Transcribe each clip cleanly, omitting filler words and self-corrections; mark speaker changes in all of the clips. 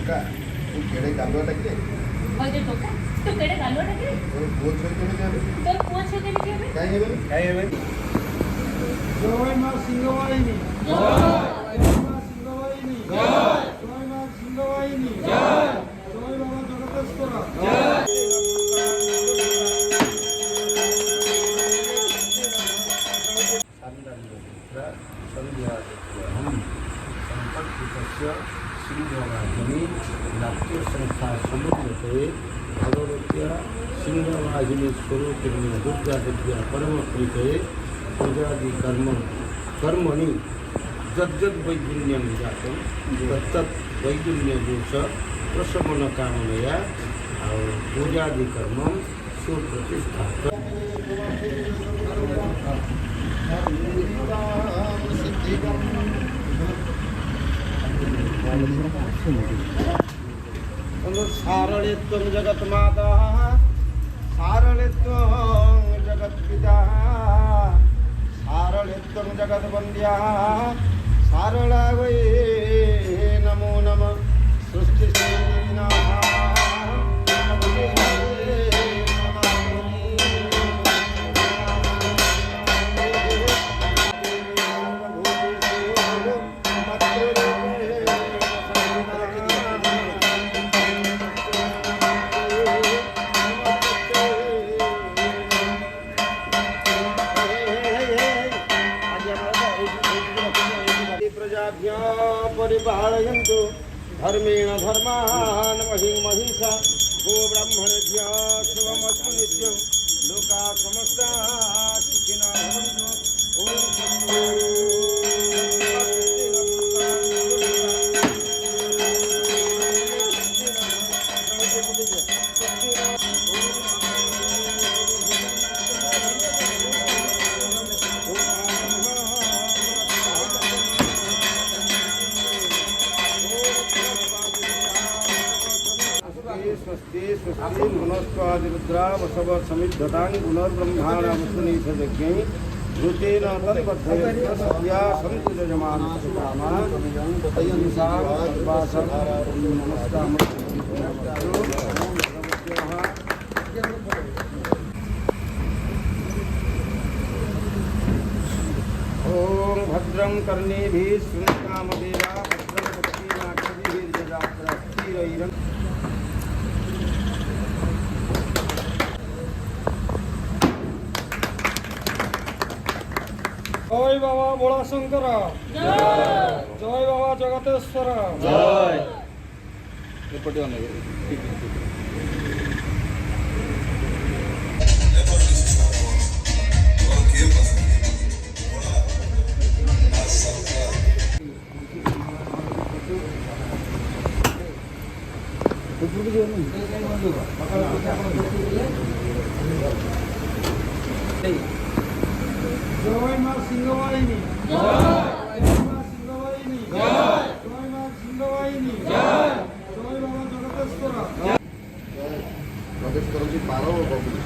Speaker 1: टोका तू केड़े गालुआ टाके
Speaker 2: बजे टोका तू केड़े गालुआ टाके
Speaker 1: तोर पुओ छे केमे जाबे
Speaker 2: तोर पुओ छे केमे जाबे
Speaker 1: काई हेबे
Speaker 3: जय मां सिंहवाहिनी जय मां सिंहवाहिनी जय मां सिंहवाहिनी जय बाबा जगतेश्वर जय
Speaker 4: सिंहवाहिनी नाट्य संस्था समुद्रते भगवत्या सिंहवाहिनी स्वरूपिणी दुर्गा विद्या परम प्रीते पूजादि कर्मणि जज्जद वैगुण्यम जातम तत्त वैगुण्य दोष प्रशमन कामनया और पूजादि कर्म सुप्रतिष्ठा सारळित्वं जगन्माता सारळित्वं जगत्पिता सारळित्वं जगद्वन्द्या सारळा वै नमो नमः सृष्टिस्थितिविनाशा परिपालयन्तु धर्मेण धर्मान् महिषा गो ब्राह्मणेभ्यः शुभमस्तु नित्यं लोकाः समस्ताः सुखिनः भवन्तु स्वस्ति स्वस्ति मनस्वादिरुद्रा वसव समिद्धतानि पुनर्ब्रह्माणामसुनीशयज्ञै ऋतेन तन्बद्धयत्र सत्या सन्तु यजमानसुकामा तयंसां सर्वासं ॐ भद्रं कर्णेभिः शृणुयामदेवा भद्रं पक्षीनाक्षभिर्यजात्रा स्थिरैरं
Speaker 3: जय बाबा बोला शंकर जय बाबा जगतेश्वर
Speaker 4: जय
Speaker 3: जय मां सिंहवाहिनी जय मां सिंहवाहिनी जय मां सिंहवाहिनी जय बाबा जगतेश्वर
Speaker 1: प्रवेश करती पार और बबुली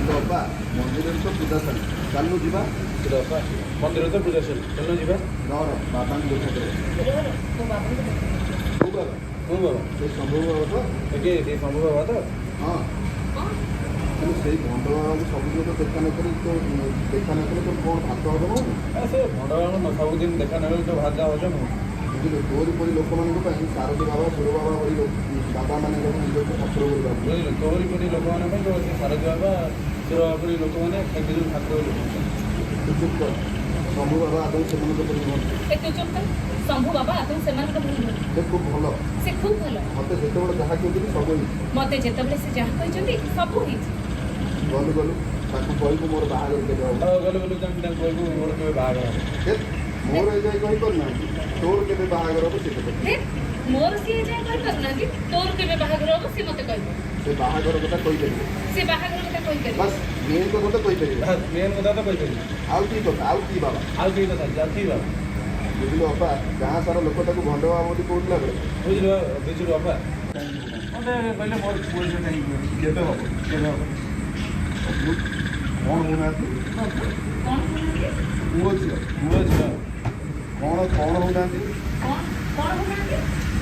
Speaker 1: बाबा मंदिर तो पूजा सारी चालू जीवा
Speaker 4: मंदिर तो पूजा सर चलो जी
Speaker 1: बाबा शंभु बाबा
Speaker 4: तो शंभु बाबा तो
Speaker 1: हाँ से भंडवाल सब तो देखा न करें तो देखा न करें तो कौन भात हजम हो
Speaker 4: से भंडवाल सबुदिन देखा ना तो भात हजम हो
Speaker 1: बुझे तोरी परी लोक मानी सारथी बाबा सुर बाबा भरी बाबा मैंने निज ठाकुर
Speaker 4: बुझे तोरी परी लोक मैंने सारथी बाबा सुर बाबा परी लोक मैंने निज ठाकुर
Speaker 1: शंभु बाबा आदमी से
Speaker 2: शंभु बाबा आदमी से
Speaker 1: खूब भल
Speaker 2: से खूब भल
Speaker 1: मत जिते जहाँ कहते सब
Speaker 2: मत जिते से जहाँ कहते सब
Speaker 1: गलु गलु ताकू कहू मोर बाहर
Speaker 4: गलु गलु कहू मोर के बाहर
Speaker 1: मोर ए जाए कही करना तोर के बाहर हम से
Speaker 2: मोर सी जाए कही करना तोर के बाहर हम से मत कह
Speaker 1: से बाहर कथा कही कर
Speaker 2: से बाहर कथा कही कर
Speaker 1: बस मेन को तो कही कर
Speaker 4: मेन कथा तो कही कर
Speaker 1: आउ की कथा आउ की बाबा
Speaker 4: आउ की कथा जाती बाबा
Speaker 1: बुझल बापा गाँ सारा लोक ताको भंड बाबा बोली कहला बेले
Speaker 4: बुझल बापा मते कहले मोर पुओ से नहीं केते हो
Speaker 1: कौन होना
Speaker 2: कौन
Speaker 1: पुओ झियो
Speaker 4: पुओ झियो
Speaker 1: कौन होना
Speaker 2: कौन होना